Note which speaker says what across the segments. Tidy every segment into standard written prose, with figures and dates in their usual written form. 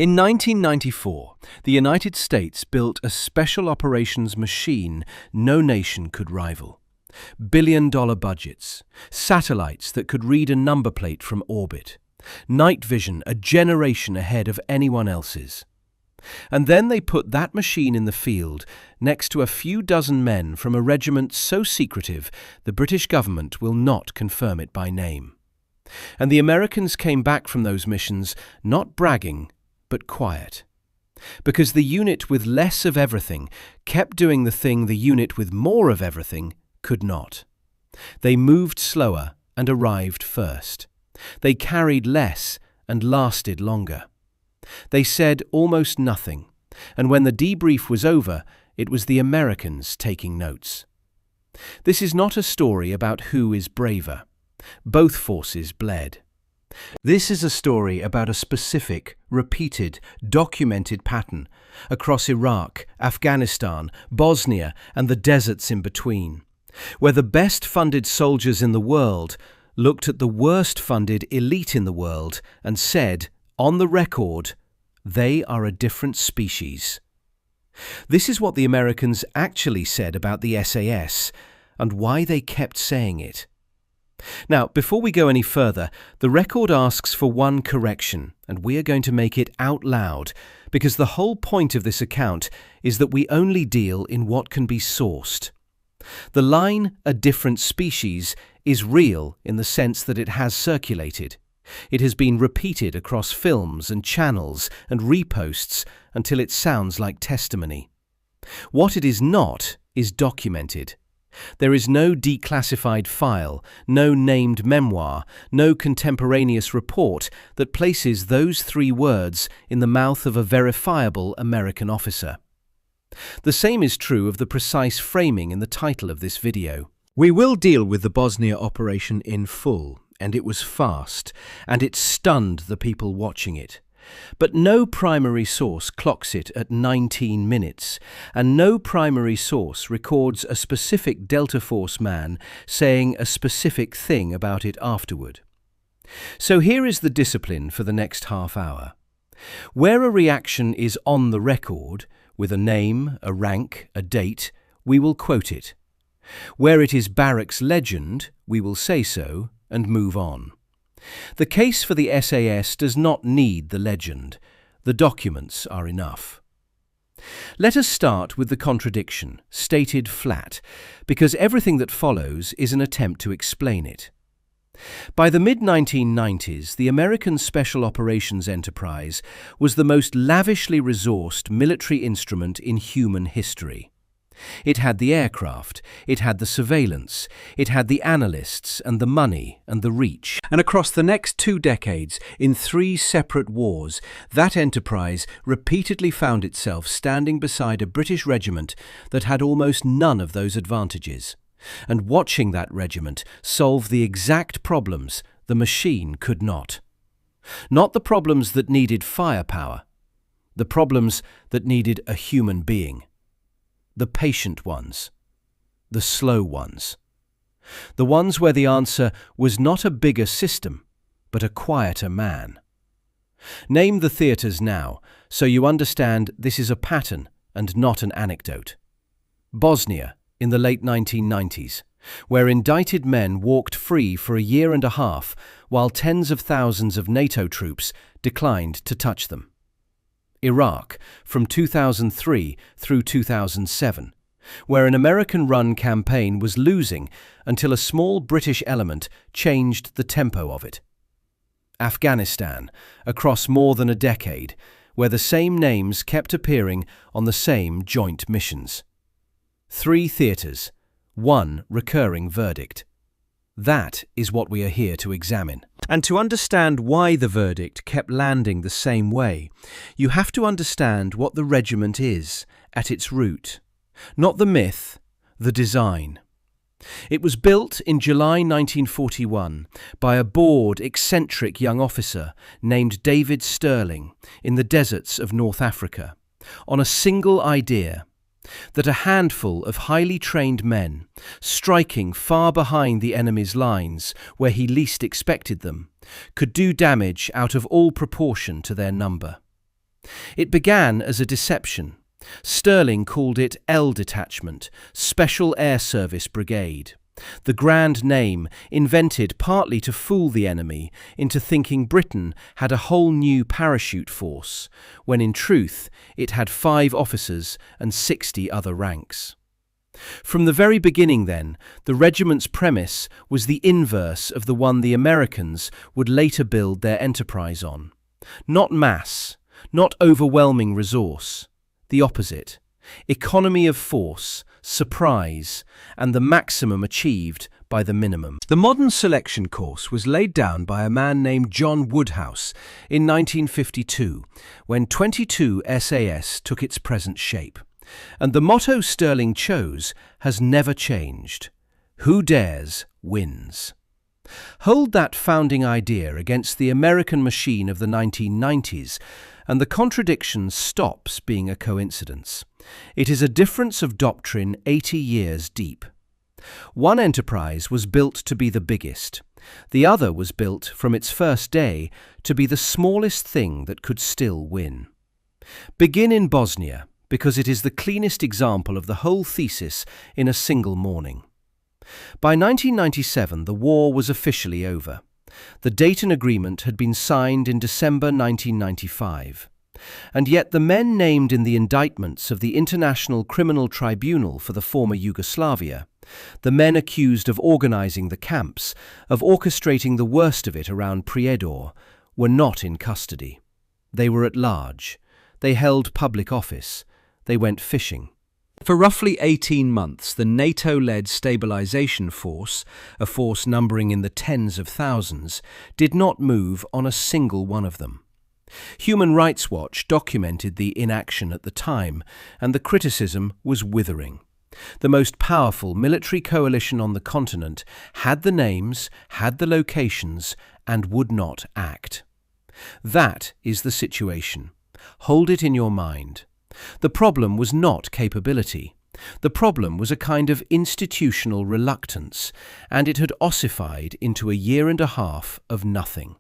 Speaker 1: In 1994, the United States built a special operations machine no nation could rival. Billion-dollar budgets, satellites that could read a number plate from orbit, night vision a generation ahead of anyone else's. And then they put that machine in the field next to a few dozen men from a regiment so secretive the British government will not confirm it by name. And the Americans came back from those missions not bragging, but quiet. Because the unit with less of everything kept doing the thing the unit with more of everything could not. They moved slower and arrived first. They carried less and lasted longer. They said almost nothing, and when the debrief was over, it was the Americans taking notes. This is not a story about who is braver. Both forces bled. This is a story about a specific, repeated, documented pattern across Iraq, Afghanistan, Bosnia, and the deserts in between, where the best-funded soldiers in the world looked at the worst-funded elite in the world and said, on the record, they are a different species. This is what the Americans actually said about the SAS and why they kept saying it. Now, before we go any further, the record asks for one correction, and we are going to make it out loud, because the whole point of this account is that we only deal in what can be sourced. The line, a different species, is real in the sense that it has circulated. It has been repeated across films and channels and reposts until it sounds like testimony. What it is not is documented. There is no declassified file, no named memoir, no contemporaneous report that places those three words in the mouth of a verifiable American officer. The same is true of the precise framing in the title of this video. We will deal with the Bosnia operation in full, and it was fast, and it stunned the people watching it. But no primary source clocks it at 19 minutes, and no primary source records a specific Delta Force man saying a specific thing about it afterward. So here is the discipline for the next half hour. Where a reaction is on the record, with a name, a rank, a date, we will quote it. Where it is barracks legend, we will say so and move on. The case for the SAS does not need the legend. The documents are enough. Let us start with the contradiction, stated flat, because everything that follows is an attempt to explain it. By the mid-1990s, the American Special Operations Enterprise was the most lavishly resourced military instrument in human history. It had the aircraft, it had the surveillance, it had the analysts and the money and the reach. And across the next 2 decades, in 3 separate wars, that enterprise repeatedly found itself standing beside a British regiment that had almost none of those advantages, and watching that regiment solve the exact problems the machine could not. Not the problems that needed firepower, the problems that needed a human being. The patient ones, the slow ones, the ones where the answer was not a bigger system, but a quieter man. Name the theatres now, so you understand this is a pattern and not an anecdote. Bosnia, in the late 1990s, where indicted men walked free for a year and a half while tens of thousands of NATO troops declined to touch them. Iraq, from 2003 through 2007, where an American-run campaign was losing until a small British element changed the tempo of it. Afghanistan, across more than a decade, where the same names kept appearing on the same joint missions. 3 theatres, 1 recurring verdict. That is what we are here to examine. And to understand why the verdict kept landing the same way, you have to understand what the regiment is at its root. Not the myth, the design. It was built in July 1941 by a bored, eccentric young officer named David Sterling in the deserts of North Africa, on a single idea: that a handful of highly trained men, striking far behind the enemy's lines where he least expected them, could do damage out of all proportion to their number. It began as a deception. Sterling called it L Detachment, Special Air Service Brigade. The grand name, invented partly to fool the enemy into thinking Britain had a whole new parachute force, when in truth it had 5 officers and 60 other ranks. From the very beginning, then, the regiment's premise was the inverse of the one the Americans would later build their enterprise on. Not mass, not overwhelming resource. The opposite. Economy of force, surprise, and the maximum achieved by the minimum. The modern selection course was laid down by a man named John Woodhouse in 1952, when 22 SAS took its present shape. And the motto Sterling chose has never changed. Who dares, wins. Hold that founding idea against the American machine of the 1990s, and the contradiction stops being a coincidence. It is a difference of doctrine 80 years deep. One enterprise was built to be the biggest. The other was built from its first day to be the smallest thing that could still win. Begin in Bosnia, because it is the cleanest example of the whole thesis in a single morning. By 1997, the war was officially over. The Dayton Agreement had been signed in December 1995. And yet the men named in the indictments of the International Criminal Tribunal for the former Yugoslavia, the men accused of organizing the camps, of orchestrating the worst of it around Prijedor, were not in custody. They were at large. They held public office. They went fishing. For roughly 18 months, the NATO-led stabilization force, a force numbering in the tens of thousands, did not move on a single one of them. Human Rights Watch documented the inaction at the time, and the criticism was withering. The most powerful military coalition on the continent had the names, had the locations, and would not act. That is the situation. Hold it in your mind. The problem was not capability. The problem was a kind of institutional reluctance, and it had ossified into a year and a half of nothing.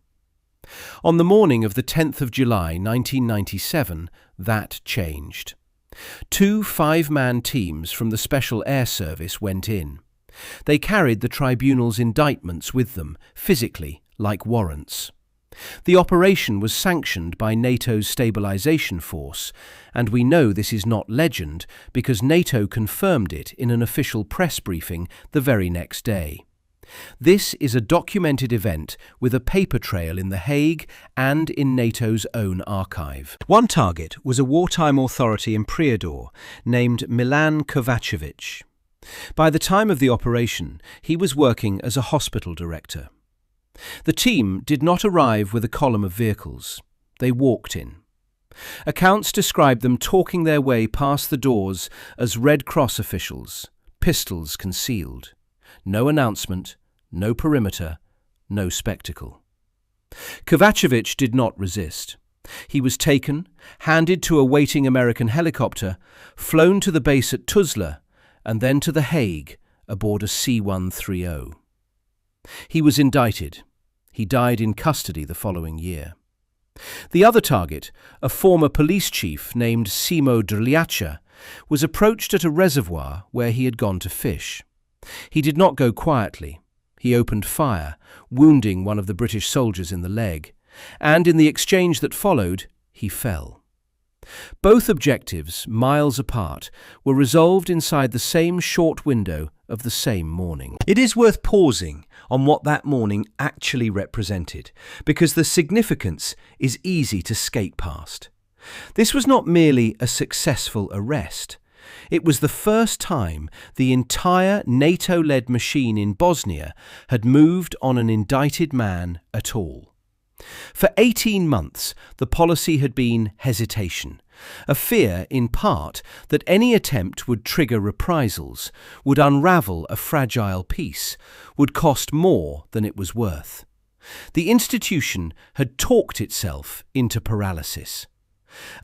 Speaker 1: On the morning of the 10th of July 1997, that changed. 2 5-man teams from the Special Air Service went in. They carried the tribunal's indictments with them, physically, like warrants. The operation was sanctioned by NATO's stabilization force, and we know this is not legend because NATO confirmed it in an official press briefing the very next day. This is a documented event with a paper trail in The Hague and in NATO's own archive. One target was a wartime authority in Prijedor named Milan Kovacevic. By the time of the operation, he was working as a hospital director. The team did not arrive with a column of vehicles. They walked in. Accounts describe them talking their way past the doors as Red Cross officials, pistols concealed. No announcement, no perimeter, no spectacle. Kovacevic did not resist. He was taken, handed to a waiting American helicopter, flown to the base at Tuzla, and then to The Hague aboard a C-130. He was indicted. He died in custody the following year. The other target, a former police chief named Simo Drljača, was approached at a reservoir where he had gone to fish. He did not go quietly. He opened fire, wounding one of the British soldiers in the leg, and in the exchange that followed, he fell. Both objectives, miles apart, were resolved inside the same short window of the same morning. It is worth pausing on what that morning actually represented, because the significance is easy to skate past. This was not merely a successful arrest. It was the first time the entire NATO-led machine in Bosnia had moved on an indicted man at all. For 18 months, the policy had been hesitation, a fear, in part, that any attempt would trigger reprisals, would unravel a fragile peace, would cost more than it was worth. The institution had talked itself into paralysis.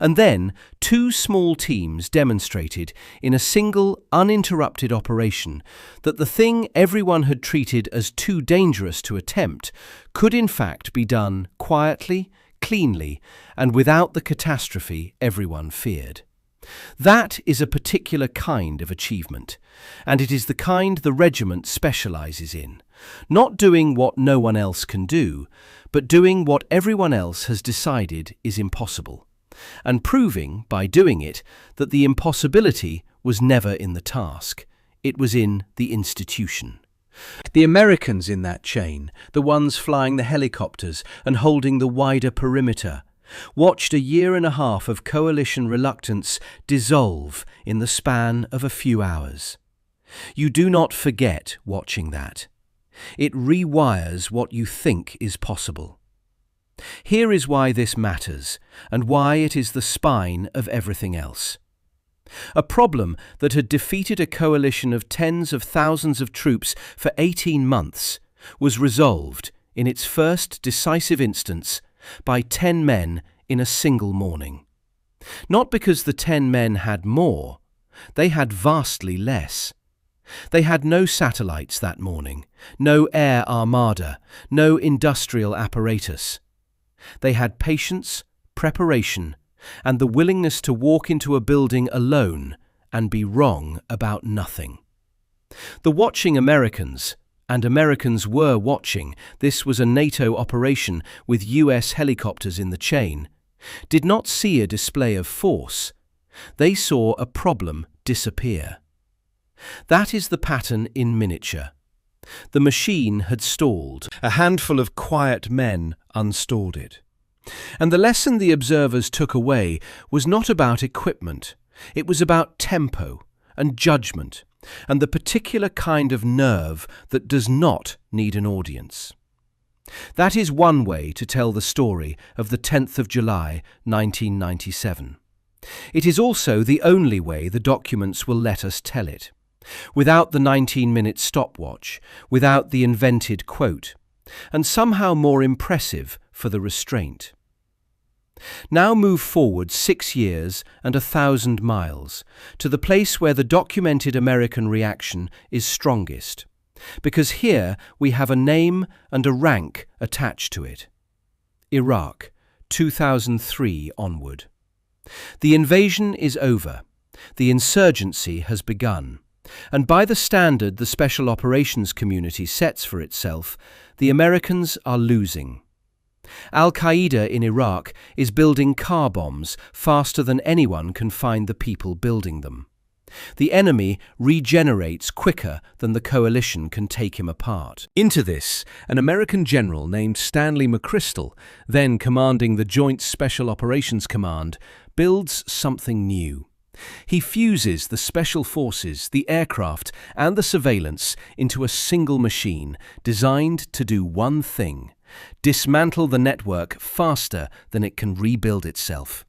Speaker 1: And then 2 small teams demonstrated in a single, uninterrupted operation that the thing everyone had treated as too dangerous to attempt could in fact be done quietly, cleanly, and without the catastrophe everyone feared. That is a particular kind of achievement, and it is the kind the regiment specialises in, not doing what no one else can do, but doing what everyone else has decided is impossible, and proving, by doing it, that the impossibility was never in the task, it was in the institution. The Americans in that chain, the ones flying the helicopters and holding the wider perimeter, watched a year and a half of coalition reluctance dissolve in the span of a few hours. You do not forget watching that. It rewires what you think is possible. Here is why this matters, and why it is the spine of everything else. A problem that had defeated a coalition of tens of thousands of troops for 18 months was resolved, in its first decisive instance, by 10 men in a single morning. Not because the 10 men had more, they had vastly less. They had no satellites that morning, no air armada, no industrial apparatus. They had patience, preparation, and the willingness to walk into a building alone and be wrong about nothing. The watching Americans, and Americans were watching, this was a NATO operation with US helicopters in the chain, did not see a display of force. They saw a problem disappear. That is the pattern in miniature. The machine had stalled. A handful of quiet men unstalled it. And the lesson the observers took away was not about equipment. It was about tempo and judgment and the particular kind of nerve that does not need an audience. That is one way to tell the story of the 10th of July, 1997. It is also the only way the documents will let us tell it. Without the 19-minute stopwatch, without the invented quote, and somehow more impressive for the restraint. Now move forward 6 years and 1,000 miles to the place where the documented American reaction is strongest, because here we have a name and a rank attached to it. Iraq, 2003 onward. The invasion is over. The insurgency has begun. And by the standard the Special Operations community sets for itself, the Americans are losing. Al-Qaeda in Iraq is building car bombs faster than anyone can find the people building them. The enemy regenerates quicker than the coalition can take him apart. Into this, an American general named Stanley McChrystal, then commanding the Joint Special Operations Command, builds something new. He fuses the special forces, the aircraft, and the surveillance into a single machine designed to do one thing: dismantle the network faster than it can rebuild itself.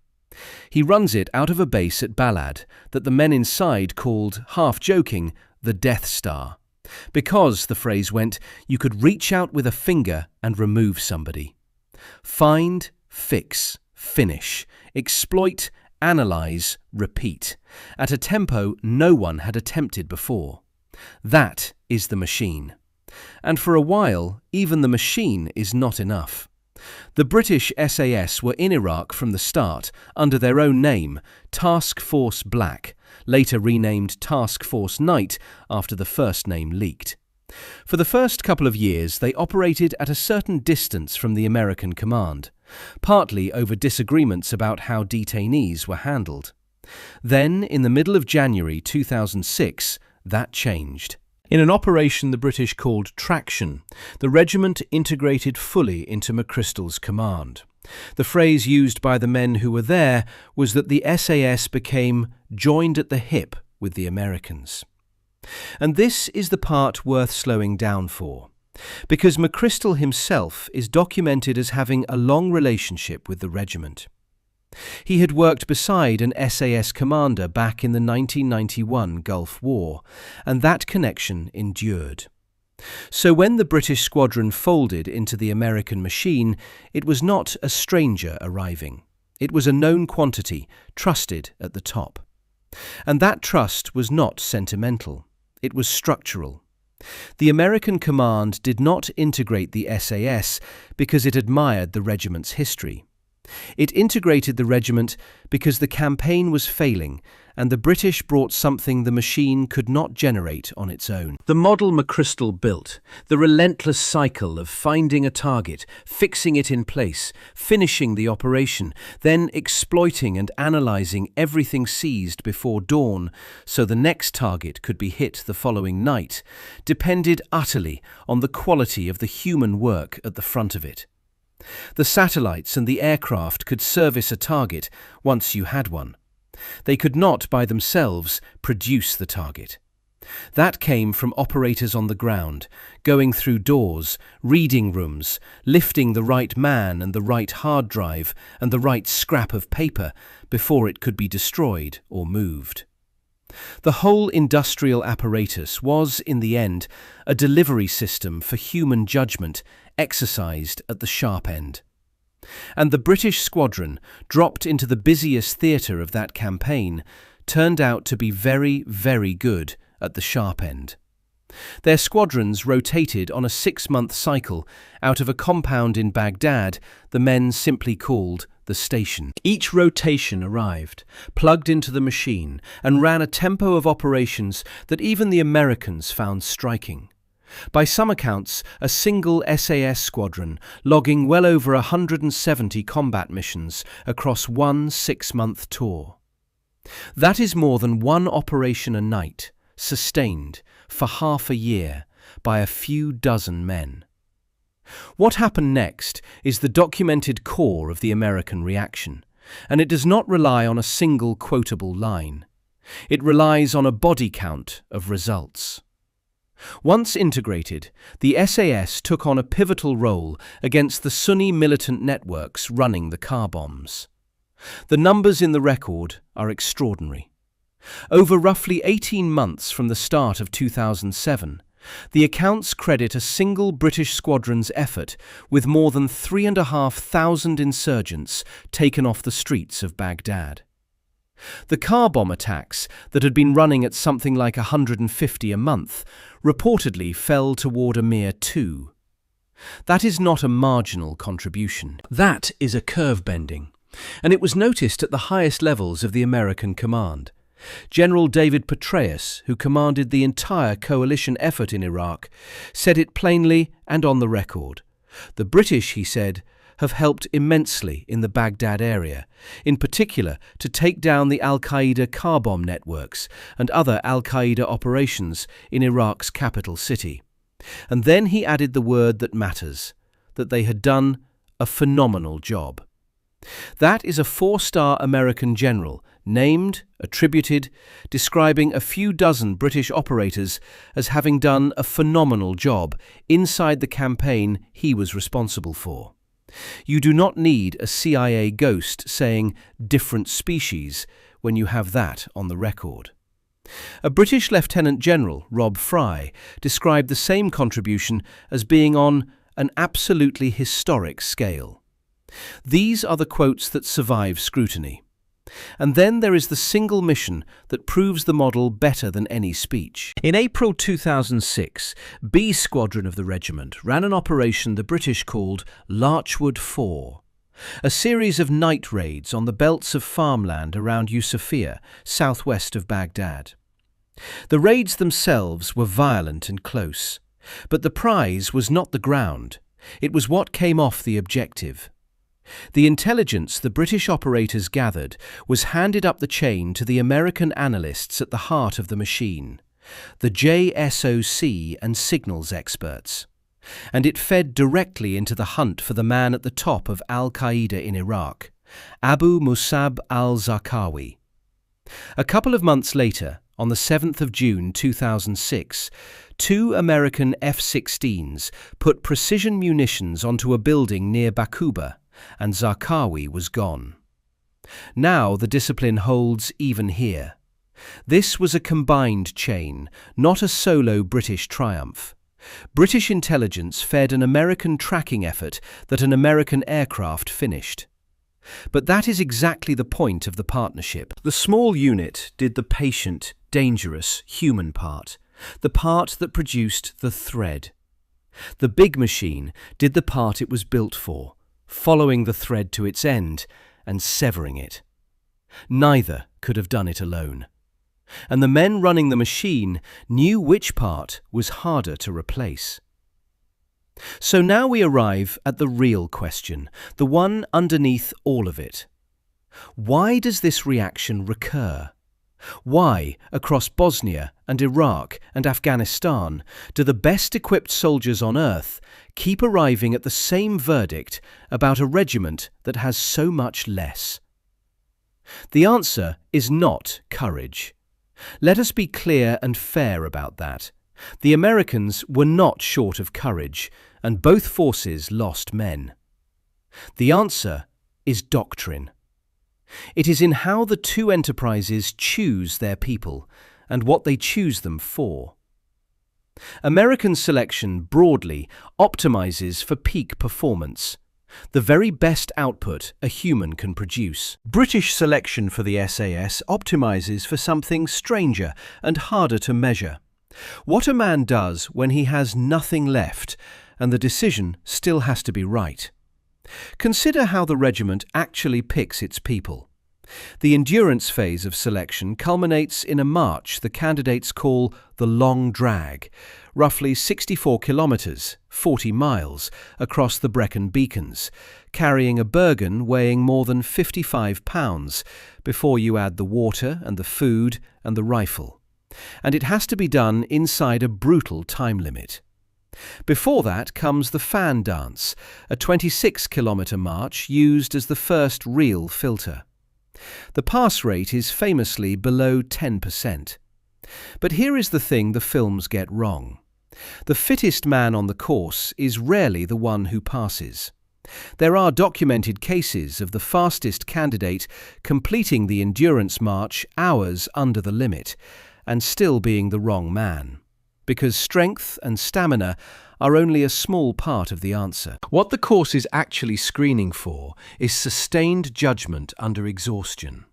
Speaker 1: He runs it out of a base at Balad that the men inside called, half-joking, the Death Star, because, the phrase went, you could reach out with a finger and remove somebody. Find, fix, finish, exploit, analyze, repeat, at a tempo no one had attempted before. That is the machine. And for a while, even the machine is not enough. The British SAS were in Iraq from the start under their own name, Task Force Black, later renamed Task Force Night after the first name leaked. For the first couple of years, they operated at a certain distance from the American command, partly over disagreements about how detainees were handled. Then, in the middle of January 2006, that changed. In an operation the British called Traction, the regiment integrated fully into McChrystal's command. The phrase used by the men who were there was that the SAS became joined at the hip with the Americans. And this is the part worth slowing down for, because McChrystal himself is documented as having a long relationship with the regiment. He had worked beside an SAS commander back in the 1991 Gulf War, and that connection endured. So when the British squadron folded into the American machine, it was not a stranger arriving. It was a known quantity, trusted at the top. And that trust was not sentimental. It was structural. The American command did not integrate the SAS because it admired the regiment's history. It integrated the regiment because the campaign was failing and the British brought something the machine could not generate on its own. The model McChrystal built, the relentless cycle of finding a target, fixing it in place, finishing the operation, then exploiting and analysing everything seized before dawn so the next target could be hit the following night, depended utterly on the quality of the human work at the front of it. The satellites and the aircraft could service a target once you had one. They could not, by themselves, produce the target. That came from operators on the ground, going through doors, reading rooms, lifting the right man and the right hard drive and the right scrap of paper before it could be destroyed or moved. The whole industrial apparatus was, in the end, a delivery system for human judgment exercised at the sharp end. And the British squadron, dropped into the busiest theatre of that campaign, turned out to be very, very good at the sharp end. Their squadrons rotated on a 6-month cycle out of a compound in Baghdad the men simply called the station. Each rotation arrived, plugged into the machine, and ran a tempo of operations that even the Americans found striking. By some accounts, a single SAS squadron logging well over 170 combat missions across one 6-month tour. That is more than one operation a night, sustained for half a year by a few dozen men. What happened next is the documented core of the American reaction, and it does not rely on a single quotable line. It relies on a body count of results. Once integrated, the SAS took on a pivotal role against the Sunni militant networks running the car bombs. The numbers in the record are extraordinary. Over roughly 18 months from the start of 2007, the accounts credit a single British squadron's effort with more than 3,500 insurgents taken off the streets of Baghdad. The car bomb attacks that had been running at something like 150 a month reportedly fell toward a mere 2. That is not a marginal contribution. That is a curve bending, and it was noticed at the highest levels of the American command. General David Petraeus, who commanded the entire coalition effort in Iraq, said it plainly and on the record. The British, he said, have helped immensely in the Baghdad area, in particular to take down the al-Qaeda car bomb networks and other al-Qaeda operations in Iraq's capital city. And then he added the word that matters, that they had done a phenomenal job. That is a 4-star American general, named, attributed, describing a few dozen British operators as having done a phenomenal job inside the campaign he was responsible for. You do not need a CIA ghost saying different species when you have that on the record. A British Lieutenant General, Rob Fry, described the same contribution as being on an absolutely historic scale. These are the quotes that survive scrutiny. And then there is the single mission that proves the model better than any speech. In April 2006, B Squadron of the regiment ran an operation the British called Larchwood 4, a series of night raids on the belts of farmland around Yusufia, southwest of Baghdad. The raids themselves were violent and close, but the prize was not the ground, it was what came off the objective. The intelligence the British operators gathered was handed up the chain to the American analysts at the heart of the machine, the JSOC and signals experts, and it fed directly into the hunt for the man at the top of al-Qaeda in Iraq, Abu Musab al-Zarqawi. A couple of months later, on the 7th of June 2006, 2 American F-16s put precision munitions onto a building near Bakuba, and Zarqawi was gone. Now the discipline holds even here. This was a combined chain, not a solo British triumph. British intelligence fed an American tracking effort that an American aircraft finished. But that is exactly the point of the partnership. The small unit did the patient, dangerous, human part, the part that produced the thread. The big machine did the part it was built for following the thread to its end and severing it. Neither could have done it alone. And the men running the machine knew which part was harder to replace. So now we arrive at the real question, the one underneath all of it. Why does this reaction recur? Why, across Bosnia and Iraq and Afghanistan, do the best-equipped soldiers on earth keep arriving at the same verdict about a regiment that has so much less? The answer is not courage. Let us be clear and fair about that. The Americans were not short of courage, and both forces lost men. The answer is doctrine. It is in how the two enterprises choose their people and what they choose them for. American selection broadly optimizes for peak performance, the very best output a human can produce. British selection for the SAS optimizes for something stranger and harder to measure. What a man does when he has nothing left, and the decision still has to be right. Consider how the regiment actually picks its people. The endurance phase of selection culminates in a march the candidates call the long drag, roughly 64 kilometres, 40 miles, across the Brecon Beacons, carrying a Bergen weighing more than 55 pounds, before you add the water and the food and the rifle. And it has to be done inside a brutal time limit. Before that comes the fan dance, a 26-kilometre march used as the first real filter. The pass rate is famously below 10%. But here is the thing the films get wrong. The fittest man on the course is rarely the one who passes. There are documented cases of the fastest candidate completing the endurance march hours under the limit, and still being the wrong man, because strength and stamina are only a small part of the answer. What the course is actually screening for is sustained judgment under exhaustion.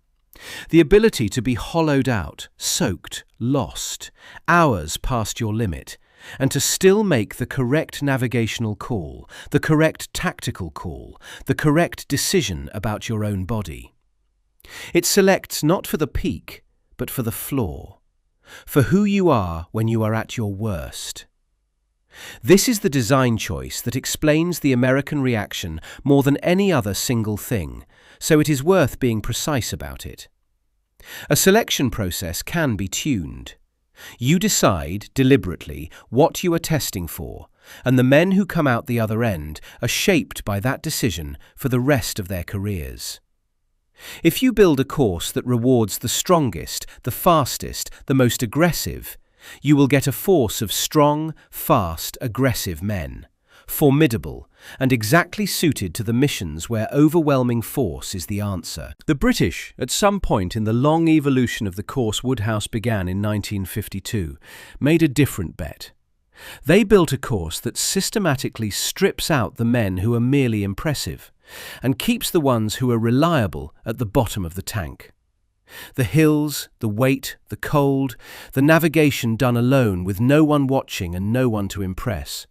Speaker 1: The ability to be hollowed out, soaked, lost, hours past your limit, and to still make the correct navigational call, the correct tactical call, the correct decision about your own body. It selects not for the peak, but for the floor, for who you are when you are at your worst. This is the design choice that explains the American reaction more than any other single thing, so it is worth being precise about it. A selection process can be tuned. You decide, deliberately, what you are testing for, and the men who come out the other end are shaped by that decision for the rest of their careers. If you build a course that rewards the strongest, the fastest, the most aggressive, you will get a force of strong, fast, aggressive men, formidable, and exactly suited to the missions where overwhelming force is the answer. The British, at some point in the long evolution of the course Woodhouse began in 1952, made a different bet. They built a course that systematically strips out the men who are merely impressive, and keeps the ones who are reliable at the bottom of the tank. The hills, the weight, the cold, the navigation done alone with no one watching and no one to impress.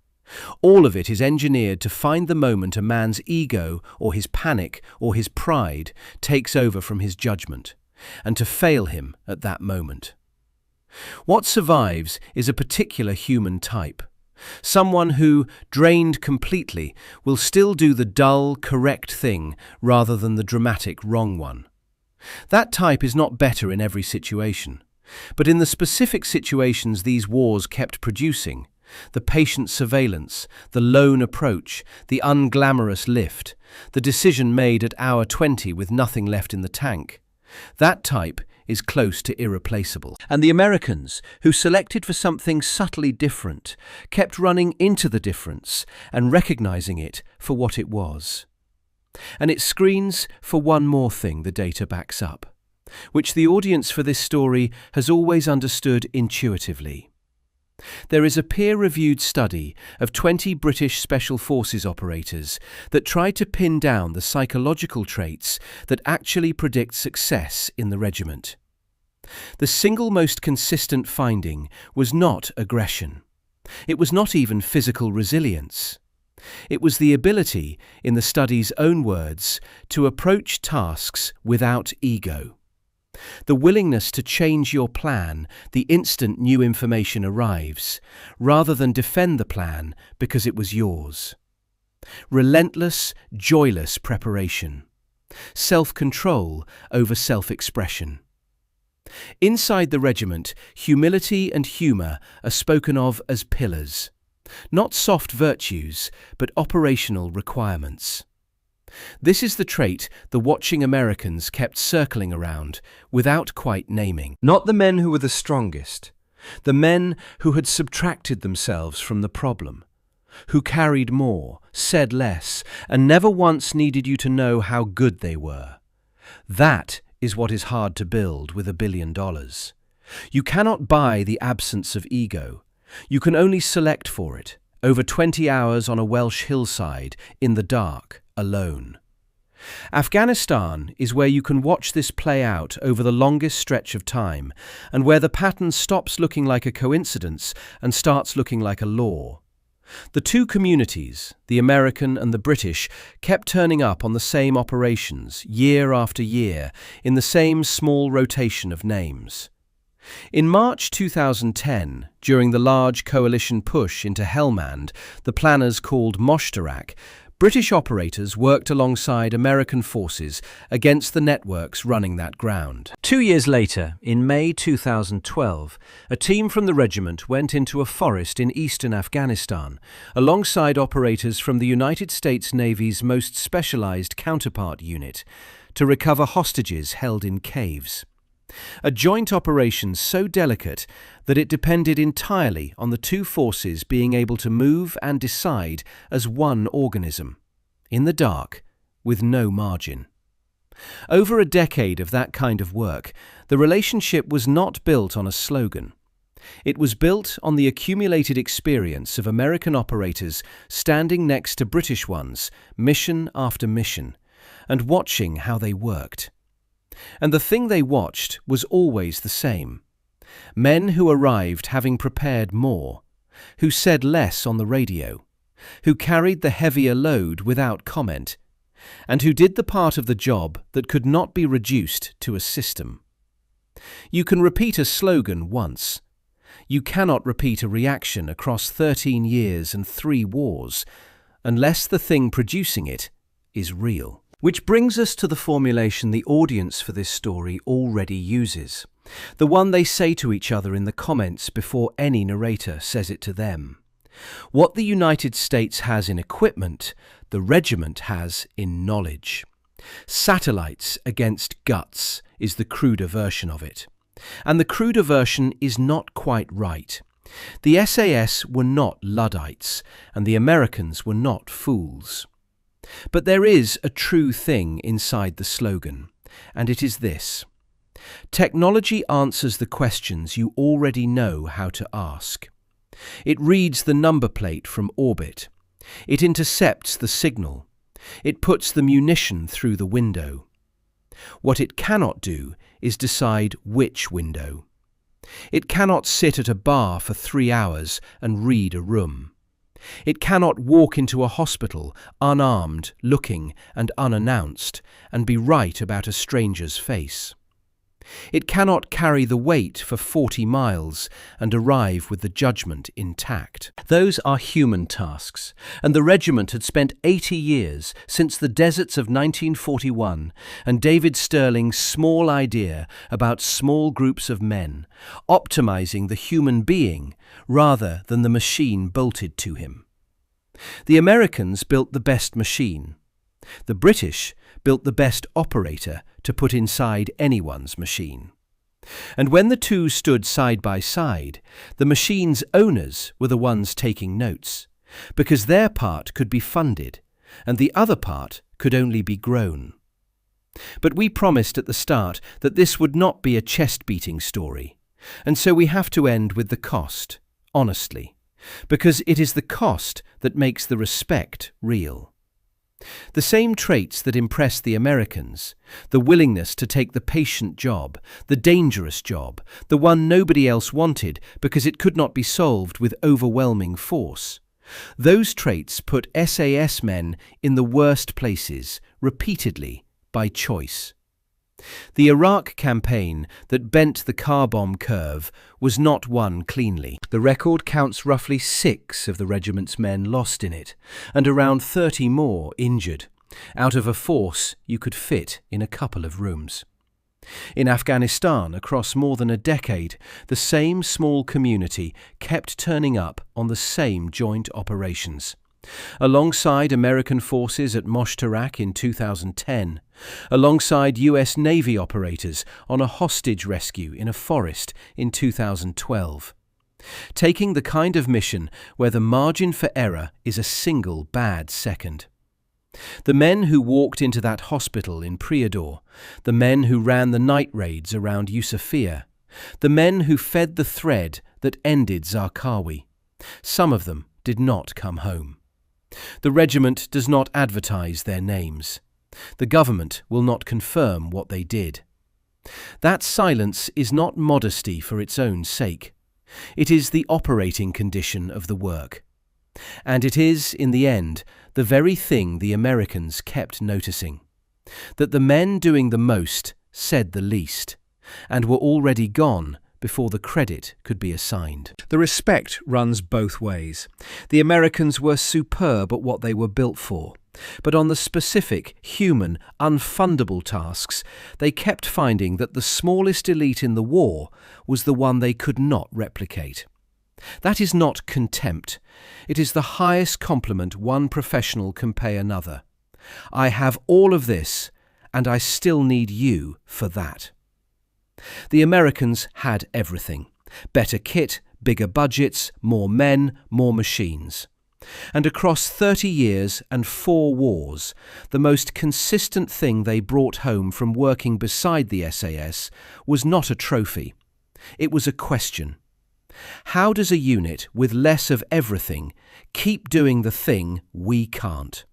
Speaker 1: All of it is engineered to find the moment a man's ego or his panic or his pride takes over from his judgment, and to fail him at that moment. What survives is a particular human type. Someone who, drained completely, will still do the dull, correct thing rather than the dramatic wrong one. That type is not better in every situation, but in the specific situations these wars kept producing, the patient surveillance, the lone approach, the unglamorous lift, the decision made at hour 20 with nothing left in the tank, that type is close to irreplaceable. And the Americans, who selected for something subtly different, kept running into the difference and recognizing it for what it was. And it screens for one more thing the data backs up, which the audience for this story has always understood intuitively. There is a peer-reviewed study of 20 British Special Forces operators that tried to pin down the psychological traits that actually predict success in the regiment. The single most consistent finding was not aggression. It was not even physical resilience. It was the ability, in the study's own words, to approach tasks without ego. The willingness to change your plan the instant new information arrives, rather than defend the plan because it was yours. Relentless, joyless preparation. Self-control over self-expression. Inside the regiment, humility and humour are spoken of as pillars. Not soft virtues, but operational requirements. This is the trait the watching Americans kept circling around, without quite naming. Not the men who were the strongest, the men who had subtracted themselves from the problem, who carried more, said less, and never once needed you to know how good they were. That is what is hard to build with $1 billion. You cannot buy the absence of ego. You can only select for it, over 20 hours on a Welsh hillside, in the dark, alone. Afghanistan is where you can watch this play out over the longest stretch of time, and where the pattern stops looking like a coincidence and starts looking like a law. The two communities, the American and the British, kept turning up on the same operations, year after year, in the same small rotation of names. In March 2010, during the large coalition push into Helmand, the planners called Moshtarak, British operators worked alongside American forces against the networks running that ground. 2 years later, in May 2012, a team from the regiment went into a forest in eastern Afghanistan, alongside operators from the United States Navy's most specialized counterpart unit, to recover hostages held in caves. A joint operation so delicate that it depended entirely on the two forces being able to move and decide as one organism, in the dark, with no margin. Over a decade of that kind of work, the relationship was not built on a slogan. It was built on the accumulated experience of American operators standing next to British ones, mission after mission, and watching how they worked. And the thing they watched was always the same. Men who arrived having prepared more, who said less on the radio, who carried the heavier load without comment, and who did the part of the job that could not be reduced to a system. You can repeat a slogan once. You cannot repeat a reaction across 13 years and 3 wars, unless the thing producing it is real. Which brings us to the formulation the audience for this story already uses, the one they say to each other in the comments before any narrator says it to them. What the United States has in equipment, the regiment has in knowledge. Satellites against guts is the cruder version of it. And the cruder version is not quite right. The SAS were not Luddites, and the Americans were not fools. But there is a true thing inside the slogan, and it is this. Technology answers the questions you already know how to ask. It reads the number plate from orbit. It intercepts the signal. It puts the munition through the window. What it cannot do is decide which window. It cannot sit at a bar for 3 hours and read a room. It cannot walk into a hospital, unarmed, looking, and unannounced, and be right about a stranger's face. It cannot carry the weight for 40 miles and arrive with the judgment intact. Those are human tasks, and the regiment had spent 80 years since the deserts of 1941 and David Sterling's small idea about small groups of men, optimizing the human being rather than the machine bolted to him. The Americans built the best machine. The British built the best operator to put inside anyone's machine. And when the two stood side by side, the machine's owners were the ones taking notes, because their part could be funded, and the other part could only be grown. But we promised at the start that this would not be a chest-beating story, and so we have to end with the cost, honestly, because it is the cost that makes the respect real. The same traits that impressed the Americans, the willingness to take the patient job, the dangerous job, the one nobody else wanted because it could not be solved with overwhelming force, Those traits put SAS men in the worst places, repeatedly, by choice. The Iraq campaign that bent the car bomb curve was not won cleanly. The record counts roughly 6 of the regiment's men lost in it, and around 30 more injured, out of a force you could fit in a couple of rooms. In Afghanistan, across more than a decade, the same small community kept turning up on the same joint operations. Alongside American forces at Moshtarak in 2010, alongside US Navy operators on a hostage rescue in a forest in 2012. Taking the kind of mission where the margin for error is a single bad second. The men who walked into that hospital in Priador, the men who ran the night raids around Yusufia, the men who fed the thread that ended Zarqawi. Some of them did not come home. The regiment does not advertise their names. The government will not confirm what they did. That silence is not modesty for its own sake. It is the operating condition of the work. And it is, in the end, the very thing the Americans kept noticing. That the men doing the most said the least, and were already gone before the credit could be assigned. The respect runs both ways. The Americans were superb at what they were built for, but on the specific, human, unfundable tasks, they kept finding that the smallest elite in the war was the one they could not replicate. That is not contempt. It is the highest compliment one professional can pay another. I have all of this, and I still need you for that. The Americans had everything. Better kit, bigger budgets, more men, more machines. And across 30 years and 4 wars, the most consistent thing they brought home from working beside the SAS was not a trophy. It was a question. How does a unit with less of everything keep doing the thing we can't?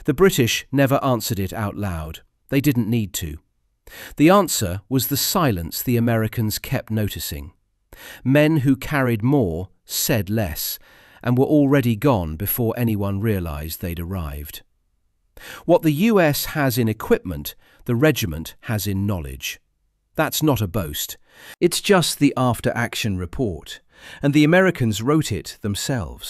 Speaker 1: The British never answered it out loud. They didn't need to. The answer was the silence the Americans kept noticing. Men who carried more said less, and were already gone before anyone realized they'd arrived. What the US has in equipment, the regiment has in knowledge. That's not a boast. It's just the after-action report, and the Americans wrote it themselves.